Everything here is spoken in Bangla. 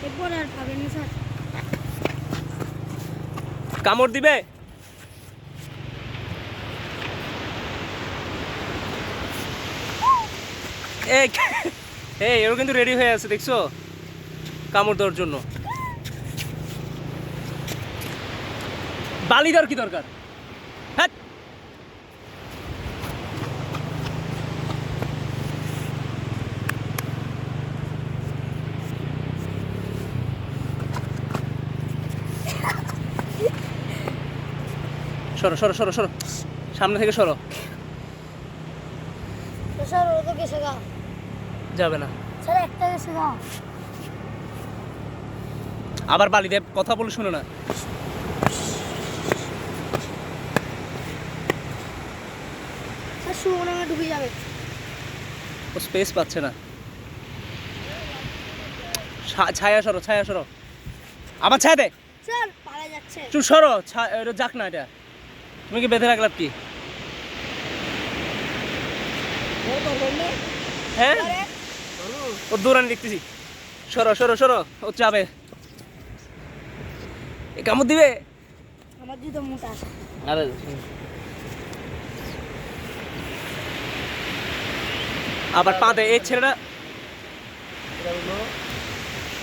এরপর আর পাবেন না স্যার। কামড় দিবে? এই এও কিন্তু রেডি হয়ে আছে, দেখছো? কামড় দেওয়ার জন্য। বালি দেওয়ার কি দরকার? হ্যাঁ, সরো সরো সরো সরো, সামনে থেকে সরো। স্যার ওরা তো গেছে গা। যাবে না। স্যার একটা গেছে গা। আবার বালি দেব, কথা বলে শুনো না। স্যার সুমনে ঢুকে যাবে। ও স্পেস পাচ্ছে না। ছায়া সরো, ছায়া সরো। আবার ছায়া দে। স্যার পালা যাচ্ছে। চুপ সরো, এটা যাক না এটা। তুমি কি বেঁধে রাখলাম কি? হ্যাঁ, ও দৌড়ানি দেখতেছি। সরো সরো সরো, ও যাবে। এ কামড় দিবে? আমার জুতো মোটা। আরে আবার পা দে, এই ছেলেটা